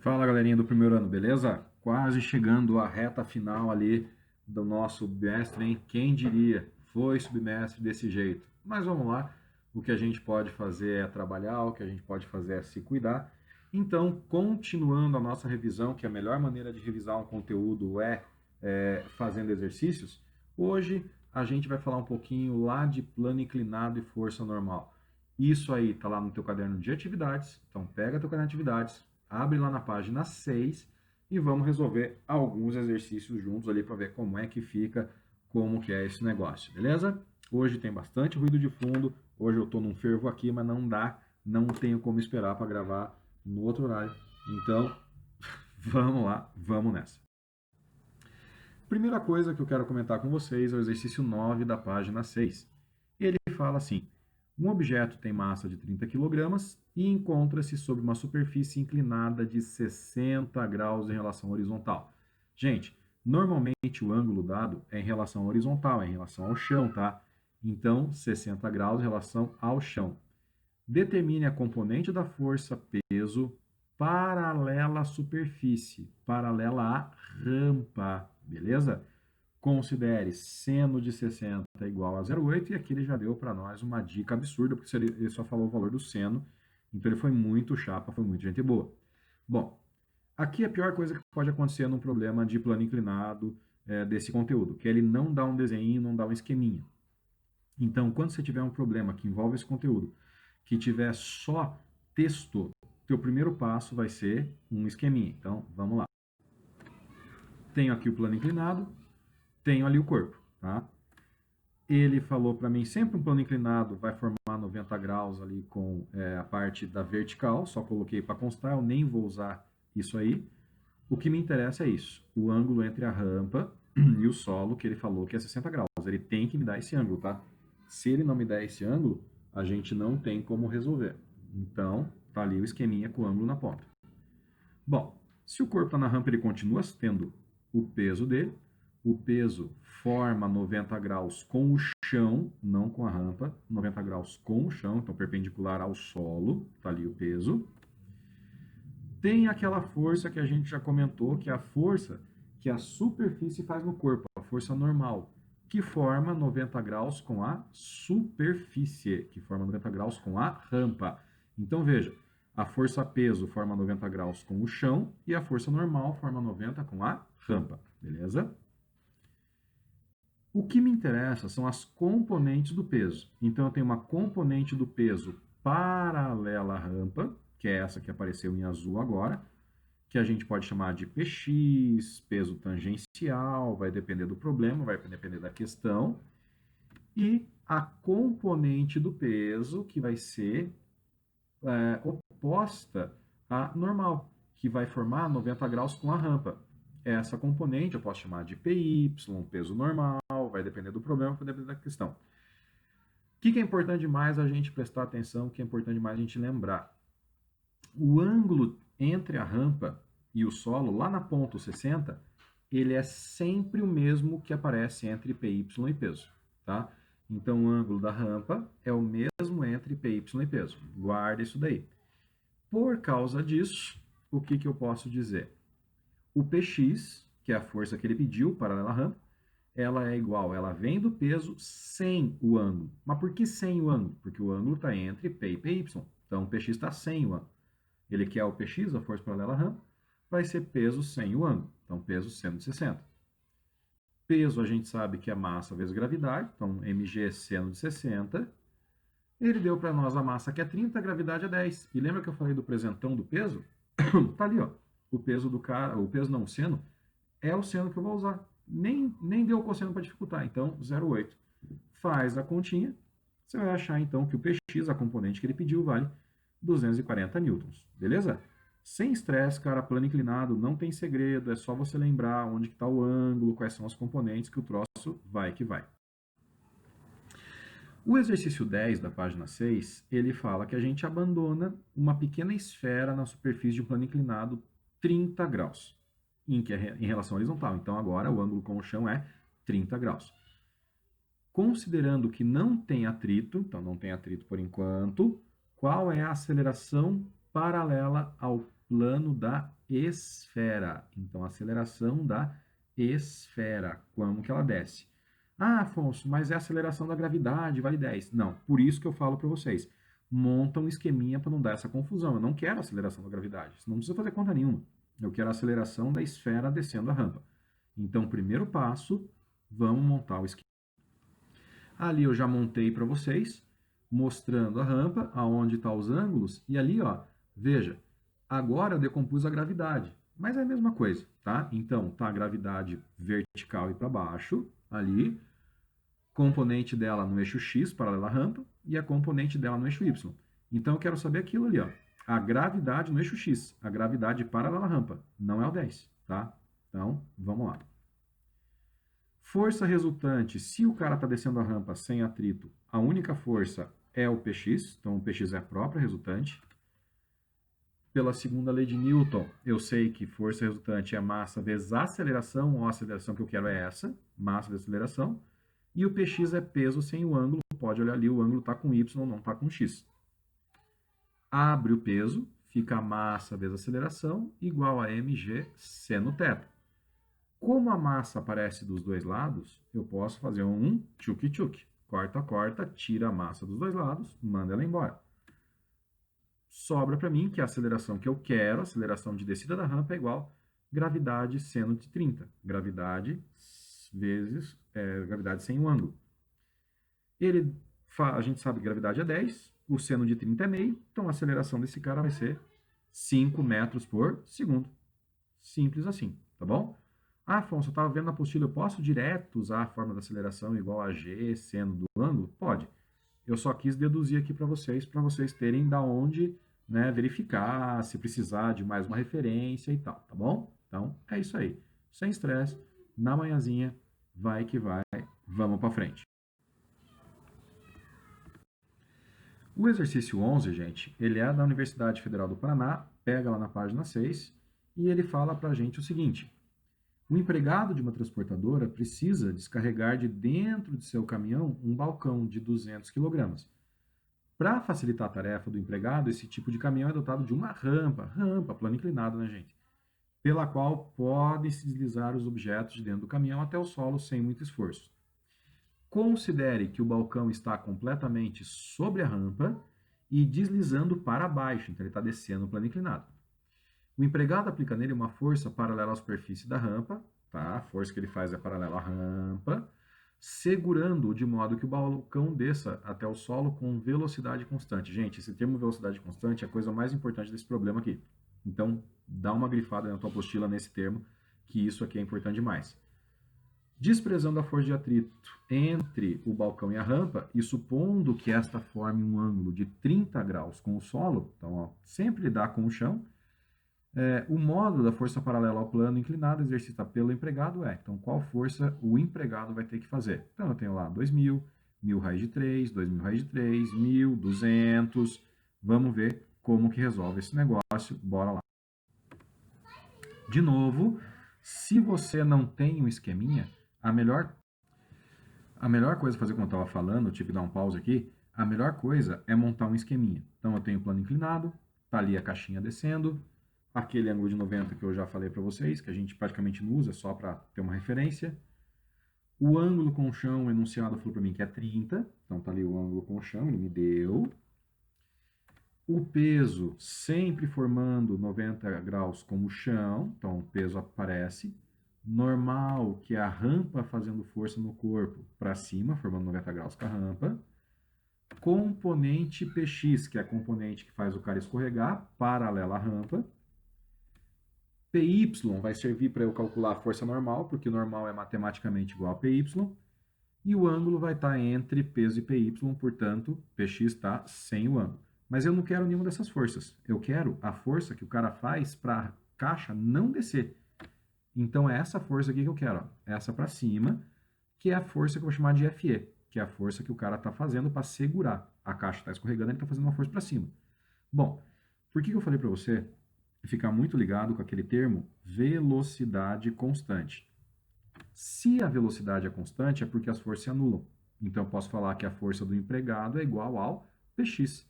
Fala, galerinha do primeiro ano, beleza? Quase chegando à reta final ali do nosso bimestre, hein? Quem diria? Foi submestre desse jeito. Mas vamos lá, o que a gente pode fazer é trabalhar, o que a gente pode fazer é se cuidar. Então, continuando a nossa revisão, que a melhor maneira de revisar um conteúdo é fazendo exercícios, hoje a gente vai falar um pouquinho lá de plano inclinado e força normal. Isso aí está lá no teu caderno de atividades, então pega teu caderno de atividades, abre lá na página 6 e vamos resolver alguns exercícios juntos ali para ver como é que fica, como que é esse negócio, beleza? Hoje tem bastante ruído de fundo, hoje eu estou num fervo aqui, mas não dá, não tenho como esperar para gravar no outro horário. Então, vamos lá, vamos nessa. Primeira coisa que eu quero comentar com vocês é o exercício 9 da página 6. Ele fala assim: um objeto tem massa de 30 kg e encontra-se sobre uma superfície inclinada de 60 graus em relação à horizontal. Gente, normalmente o ângulo dado é em relação à horizontal, é em relação ao chão, tá? Então, 60 graus em relação ao chão. Determine a componente da força peso paralela à superfície, paralela à rampa, beleza? Considere seno de 60 igual a 0,8 e aqui ele já deu para nós uma dica absurda, porque ele só falou o valor do seno, então ele foi muito chapa, foi muito gente boa. Bom, aqui a pior coisa que pode acontecer num problema de plano inclinado desse conteúdo, que ele não dá um desenho, não dá um esqueminha. Então, quando você tiver um problema que envolve esse conteúdo, que tiver só texto, teu primeiro passo vai ser um esqueminha. Então, vamos lá. Tenho aqui o plano inclinado, tenho ali o corpo, tá? Ele falou para mim, sempre um plano inclinado vai formar 90 graus ali com a parte da vertical, só coloquei para constar, eu nem vou usar isso aí. O que me interessa é isso, o ângulo entre a rampa e o solo, que ele falou que é 60 graus. Ele tem que me dar esse ângulo, tá? Se ele não me der esse ângulo, a gente não tem como resolver. Então, tá ali o esqueminha com o ângulo na ponta. Bom, se o corpo está na rampa, ele continua tendo o peso dele. O peso forma 90 graus com o chão, não com a rampa. 90 graus com o chão, então perpendicular ao solo, está ali o peso. Tem aquela força que a gente já comentou, que é a força que a superfície faz no corpo, a força normal, que forma 90 graus com a superfície, que forma 90 graus com a rampa. Então, veja, a força peso forma 90 graus com o chão e a força normal forma 90 com a rampa, beleza? O que me interessa são as componentes do peso. Então, eu tenho uma componente do peso paralela à rampa, que é essa que apareceu em azul agora, que a gente pode chamar de PX, peso tangencial, vai depender do problema, vai depender da questão, e a componente do peso, que vai ser oposta à normal, que vai formar 90 graus com a rampa. Essa componente eu posso chamar de PY, peso normal, vai depender do problema, vai depender da questão. O que é importante demais a gente prestar atenção, o que é importante demais a gente lembrar? O ângulo entre a rampa e o solo, lá na ponta 60, ele é sempre o mesmo que aparece entre PY e peso, tá? Então, o ângulo da rampa é o mesmo entre PY e peso. Guarda isso daí. Por causa disso, o que eu posso dizer? O PX, que é a força que ele pediu, paralela à rampa, ela é igual, ela vem do peso sem o ângulo. Mas por que sem o ângulo? Porque o ângulo está entre P e PY. Então, o PX está sem o ângulo. Ele quer o PX, a força paralela à rampa, vai ser peso sem o ângulo. Então, peso seno de 60. Peso a gente sabe que é massa vezes gravidade, então mg seno de 60. Ele deu para nós a massa que é 30, a gravidade é 10. E lembra que eu falei do presentão do peso? Tá ali, ó. O peso do cara, o peso não, o seno, é o seno que eu vou usar. Nem deu o cosseno para dificultar, então 0,8. Faz a continha, você vai achar então que o PX, a componente que ele pediu, vale 240 newtons, beleza? Sem estresse, cara, plano inclinado, não tem segredo, é só você lembrar onde está o ângulo, quais são as componentes, que o troço vai que vai. O exercício 10 da página 6, ele fala que a gente abandona uma pequena esfera na superfície de um plano inclinado 30 graus, em relação à horizontal. Então, agora o ângulo com o chão é 30 graus. Considerando que não tem atrito, então não tem atrito por enquanto, qual é a aceleração paralela ao plano da esfera. Então, aceleração da esfera. Como que ela desce? Ah, Afonso, mas é a aceleração da gravidade, vale 10. Não, por isso que eu falo para vocês. Monta um esqueminha para não dar essa confusão. Eu não quero a aceleração da gravidade. Você não precisa fazer conta nenhuma. Eu quero a aceleração da esfera descendo a rampa. Então, primeiro passo, vamos montar o esquema. Ali eu já montei para vocês, mostrando a rampa, aonde estão os ângulos, e ali, ó, veja, agora eu decompus a gravidade, mas é a mesma coisa, tá? Então, tá a gravidade vertical e para baixo, ali, componente dela no eixo X, paralela à rampa, e a componente dela no eixo Y. Então, eu quero saber aquilo ali, ó, a gravidade no eixo X, a gravidade paralela à rampa, não é o 10, tá? Então, vamos lá. Força resultante, se o cara está descendo a rampa sem atrito, a única força é o Px, então o Px é a própria resultante. Pela segunda lei de Newton, eu sei que força resultante é massa vezes aceleração, ou a aceleração que eu quero é essa, massa vezes aceleração. E o Px é peso sem o ângulo, pode olhar ali, o ângulo está com y, não está com x. Abre o peso, fica a massa vezes aceleração, igual a mg seno θ. Como a massa aparece dos dois lados, eu posso fazer um tchuk-tchuk. Corta, corta, tira a massa dos dois lados, manda ela embora. Sobra para mim que a aceleração que eu quero, a aceleração de descida da rampa, é igual gravidade seno de 30. Gravidade vezes gravidade sem um ângulo. A gente sabe que gravidade é 10, o seno de 30 é meio, então a aceleração desse cara vai ser 5 metros por segundo. Simples assim, tá bom? Ah, Afonso, eu estava vendo na apostila, eu posso direto usar a forma da aceleração igual a g seno do ângulo? Pode. Eu só quis deduzir aqui para vocês terem da onde, né, verificar, se precisar de mais uma referência e tal, tá bom? Então, é isso aí. Sem estresse, na manhãzinha, vai que vai, vamos para frente. O exercício 11, gente, ele é da Universidade Federal do Paraná, pega lá na página 6, e ele fala para a gente o seguinte: o empregado de uma transportadora precisa descarregar de dentro de seu caminhão um balcão de 200 kg. Para facilitar a tarefa do empregado, esse tipo de caminhão é dotado de uma rampa, plano inclinado, né, gente? Pela qual podem se deslizar os objetos de dentro do caminhão até o solo sem muito esforço. Considere que o balcão está completamente sobre a rampa e deslizando para baixo, então ele está descendo o plano inclinado. O empregado aplica nele uma força paralela à superfície da rampa, tá? A força que ele faz é paralela à rampa, segurando de modo que o balcão desça até o solo com velocidade constante. Gente, esse termo velocidade constante é a coisa mais importante desse problema aqui. Então, dá uma grifada na tua apostila nesse termo, que isso aqui é importante demais. Desprezando a força de atrito entre o balcão e a rampa, e supondo que esta forme um ângulo de 30 graus com o solo, então ó, sempre dá com o chão, o módulo da força paralela ao plano inclinado exercida pelo empregado então qual força o empregado vai ter que fazer? Então eu tenho lá 2.000, 1.000 raiz de 3, 2.000 raiz de 3, 1.000, 200, vamos ver como que resolve esse negócio, bora lá. De novo, se você não tem um esqueminha, a melhor coisa a fazer, como eu estava falando, eu tive que dar um pause aqui, a melhor coisa é montar um esqueminha. Então eu tenho o plano inclinado, tá ali a caixinha descendo, aquele ângulo de 90 que eu já falei para vocês, que a gente praticamente não usa, só para ter uma referência. O ângulo com o chão, o enunciado falou para mim que é 30, então tá ali o ângulo com o chão, ele me deu. O peso sempre formando 90 graus com o chão, então o peso aparece. Normal, que é a rampa fazendo força no corpo para cima, formando 90 graus com a rampa. Componente Px, que é a componente que faz o cara escorregar, paralela à rampa. Py vai servir para eu calcular a força normal, porque o normal é matematicamente igual a Py. E o ângulo vai estar entre peso e Py, portanto, Px está sem o ângulo. Mas eu não quero nenhuma dessas forças. Eu quero a força que o cara faz para a caixa não descer. Então, é essa força aqui que eu quero. Ó. Essa para cima, que é a força que eu vou chamar de Fe, que é a força que o cara está fazendo para segurar. A caixa está escorregando, ele está fazendo uma força para cima. Bom, por que eu falei para você ficar muito ligado com aquele termo velocidade constante? Se a velocidade é constante, é porque as forças se anulam. Então, eu posso falar que a força do empregado é igual ao Px.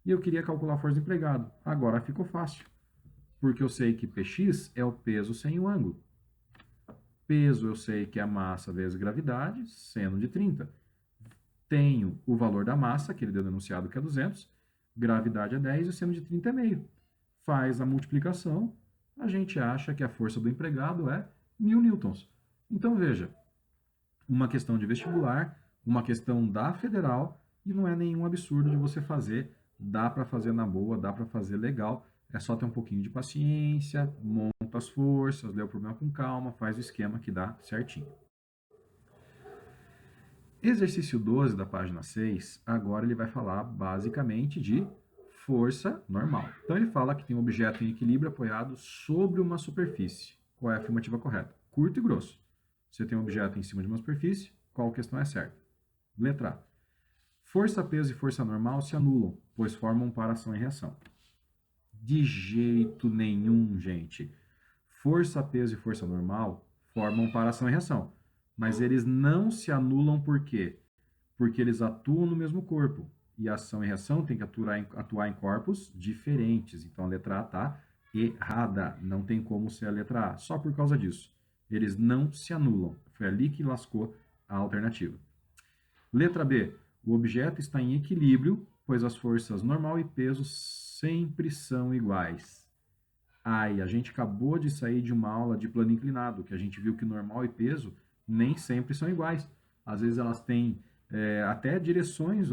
E eu queria calcular a força do empregado. Agora ficou fácil. Porque eu sei que Px é o peso sem o ângulo. Peso eu sei que é a massa vezes gravidade, seno de 30. Tenho o valor da massa, que ele deu no enunciado que é 200, gravidade é 10 e o seno de 30 é meio. Faz a multiplicação, a gente acha que a força do empregado é 1000 newtons. Então, veja, uma questão de vestibular, uma questão da federal, e não é nenhum absurdo de você fazer, dá para fazer na boa, dá para fazer legal, é só ter um pouquinho de paciência, monta as forças, lê o problema com calma, faz o esquema que dá certinho. Exercício 12 da página 6, agora ele vai falar basicamente de força normal. Então ele fala que tem um objeto em equilíbrio apoiado sobre uma superfície. Qual é a afirmativa correta? Curto e grosso. Você tem um objeto em cima de uma superfície, qual questão é certa? Letra A. Força, peso e força normal se anulam, pois formam par ação e reação. De jeito nenhum, gente. Força, peso e força normal formam par ação e reação. Mas eles não se anulam por quê? Porque eles atuam no mesmo corpo. E ação e reação tem que atuar em corpos diferentes. Então a letra A está errada. Não tem como ser a letra A. Só por causa disso. Eles não se anulam. Foi ali que lascou a alternativa. Letra B. O objeto está em equilíbrio, pois as forças normal e peso sempre são iguais. Ai, a gente acabou de sair de uma aula de plano inclinado, que a gente viu que normal e peso nem sempre são iguais. Às vezes elas têm até direções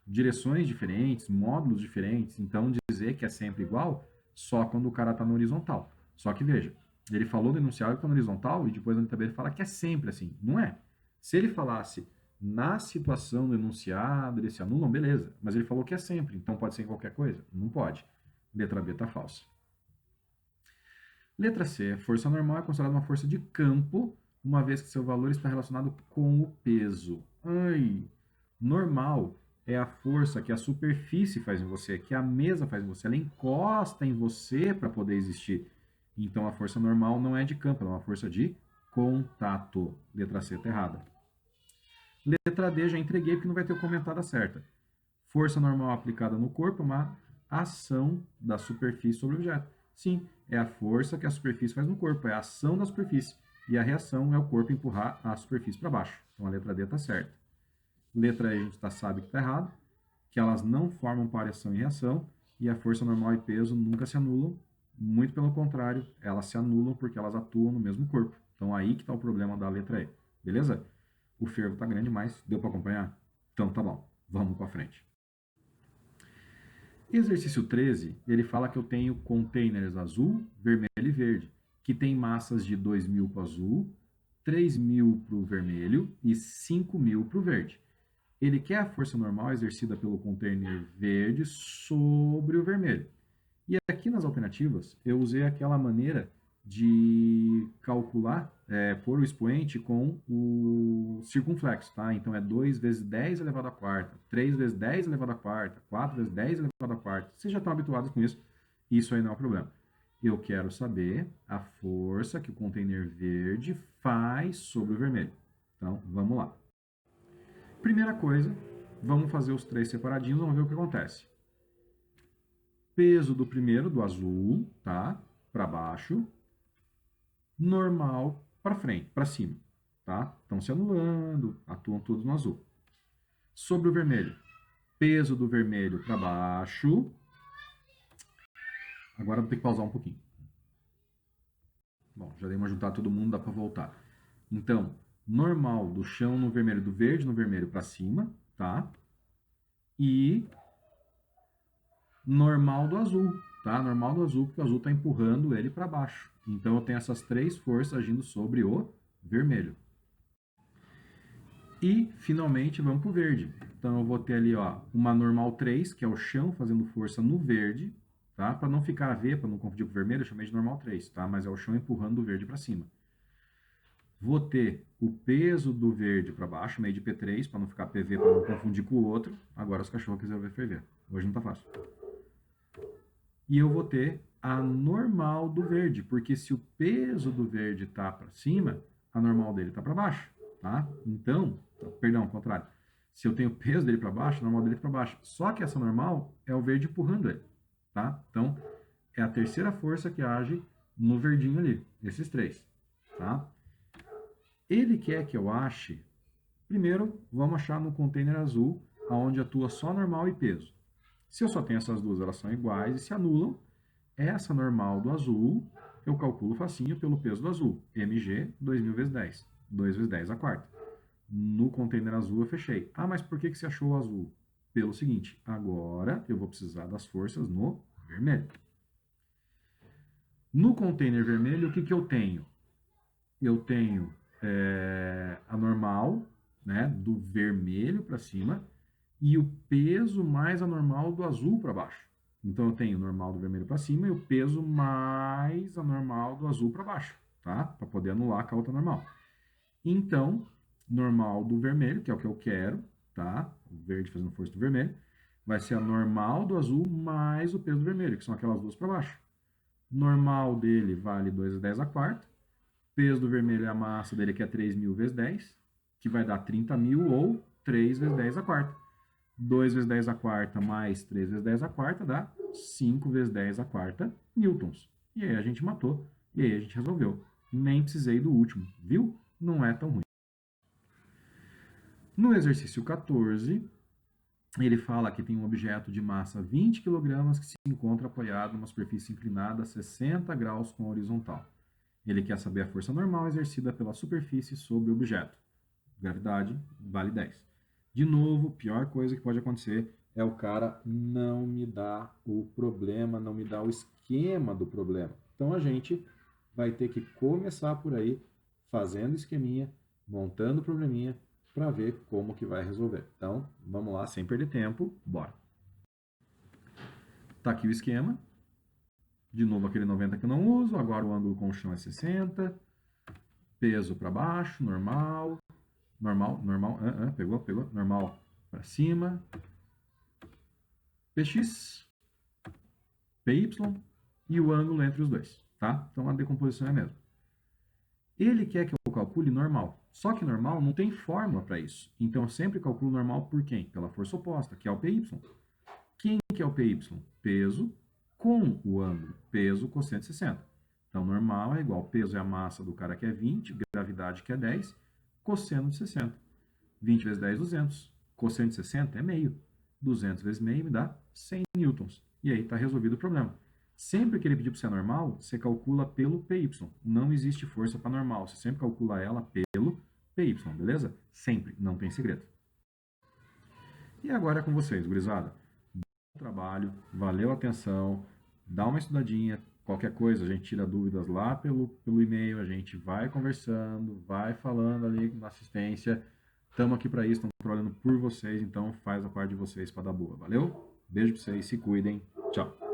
diferentes, módulos diferentes. Então, dizer que é sempre igual só quando o cara está no horizontal. Só que veja, ele falou do enunciado que está no horizontal e depois na letra B ele fala que é sempre assim. Não é. Se ele falasse na situação do enunciado, eles se anulam, beleza. Mas ele falou que é sempre, então pode ser em qualquer coisa? Não pode. Letra B está falsa. Letra C. Força normal é considerada uma força de campo, uma vez que seu valor está relacionado com o peso. Ai, normal é a força que a superfície faz em você, que a mesa faz em você. Ela encosta em você para poder existir. Então, a força normal não é de campo, ela é uma força de contato. Letra C está errada. Letra D, já entreguei porque não vai ter o comentário certa. Força normal aplicada no corpo é uma ação da superfície sobre o objeto. Sim, é a força que a superfície faz no corpo, é a ação da superfície. E a reação é o corpo empurrar a superfície para baixo. Então a letra D está certa. Letra E a gente sabe que está errado, que elas não formam par ação e reação, e a força normal e peso nunca se anulam, muito pelo contrário, elas se anulam porque elas atuam no mesmo corpo. Então aí que está o problema da letra E, beleza? O fervo está grande, mas deu para acompanhar? Então tá bom, vamos para frente. Exercício 13, ele fala que eu tenho containers azul, vermelho e verde, que tem massas de 2.000 para o azul, 3.000 para o vermelho e 5.000 para o verde. Ele quer a força normal exercida pelo container verde sobre o vermelho. E aqui nas alternativas, eu usei aquela maneira de calcular, pôr o expoente com o circunflexo, tá? Então, é 2 vezes 10 elevado à quarta, 3 vezes 10 elevado à quarta, 4 vezes 10 elevado à quarta. Vocês já estão habituados com isso, isso aí não é um problema. Eu quero saber a força que o container verde faz sobre o vermelho. Então, vamos lá. Primeira coisa, vamos fazer os três separadinhos, vamos ver o que acontece. Peso do primeiro, do azul, tá? Para baixo. Normal para frente, para cima, tá? Estão se anulando, atuam todos no azul. Sobre o vermelho, peso do vermelho para baixo. Agora vou ter que pausar um pouquinho. Bom, já dei uma juntada todo mundo, dá para voltar. Então, normal do chão no vermelho, do verde no vermelho para cima, tá? E normal do azul, tá? Normal do azul, porque o azul está empurrando ele para baixo. Então, eu tenho essas três forças agindo sobre o vermelho. E, finalmente, vamos para o verde. Então, eu vou ter ali ó, uma normal 3, que é o chão fazendo força no verde, tá? Para não ficar a V, para não confundir com o vermelho, eu chamei de normal 3, tá? Mas é o chão empurrando do verde para cima. Vou ter o peso do verde para baixo, chamei de P3, para não ficar PV, para não confundir com o outro. Agora os cachorros quiseram ver ferver. Hoje não tá fácil. E eu vou ter a normal do verde, porque se o peso do verde está para cima, a normal dele está para baixo, tá? Então, perdão, ao contrário. Se eu tenho o peso dele para baixo, a normal dele para baixo. Só que essa normal é o verde empurrando ele, tá? Então, é a terceira força que age no verdinho ali, esses três, tá? Ele quer que eu ache, primeiro, vamos achar no container azul, onde atua só normal e peso. Se eu só tenho essas duas, elas são iguais e se anulam. Essa normal do azul, eu calculo facinho pelo peso do azul, mg 2000 vezes 10, 2 vezes 10 a quarta. No container azul eu fechei. Ah, mas por que você achou o azul? Pelo seguinte, agora eu vou precisar das forças no vermelho. No container vermelho, o que eu tenho? Eu tenho a normal, né, do vermelho para cima, e o peso mais a normal do azul para baixo. Então, eu tenho o normal do vermelho para cima e o peso mais a normal do azul para baixo, tá? Para poder anular com a outra normal. Então, normal do vermelho, que é o que eu quero, tá? O verde fazendo força do vermelho, vai ser a normal do azul mais o peso do vermelho, que são aquelas duas para baixo. Normal dele vale 2 vezes 10 a quarta. Peso do vermelho é a massa dele, que é 3.000 vezes 10, que vai dar 30.000 ou 3 vezes 10 a quarta. 2 vezes 10 a quarta mais 3 vezes 10 a quarta dá 5 vezes 10 a quarta newtons. E aí a gente matou, e aí a gente resolveu. Nem precisei do último, viu? Não é tão ruim. No exercício 14, ele fala que tem um objeto de massa 20 kg que se encontra apoiado numa superfície inclinada a 60 graus com a horizontal. Ele quer saber a força normal exercida pela superfície sobre o objeto. Gravidade vale 10. De novo, pior coisa que pode acontecer é o cara não me dar o problema, não me dar o esquema do problema. Então a gente vai ter que começar por aí, fazendo esqueminha, montando o probleminha, para ver como que vai resolver. Então, vamos lá, sem perder tempo, bora. Tá aqui o esquema. De novo aquele 90 que eu não uso, agora o ângulo com o chão é 60. Peso para baixo, normal, pegou, normal para cima, px, py e o ângulo entre os dois, tá? Então a decomposição é a mesma. Ele quer que eu calcule normal, só que normal não tem fórmula para isso. Então eu sempre calculo normal por quem? Pela força oposta, que é o py. Quem que é o py? Peso com o ângulo, peso cosseno de 60. Então normal é igual, peso é a massa do cara que é 20, gravidade que é 10, cosseno de 60. 20 vezes 10, 200. Cosseno de 60 é meio. 200 vezes meio me dá 100 newtons. E aí está resolvido o problema. Sempre que ele pedir para ser normal, você calcula pelo PY. Não existe força para normal. Você sempre calcula ela pelo PY, beleza? Sempre. Não tem segredo. E agora é com vocês, gurizada. Bom trabalho. Valeu a atenção. Dá uma estudadinha. Qualquer coisa, a gente tira dúvidas lá pelo e-mail. A gente vai conversando, vai falando ali na assistência. Estamos aqui para isso, estamos trabalhando por vocês, então faz a parte de vocês para dar boa. Valeu? Beijo para vocês, se cuidem. Tchau.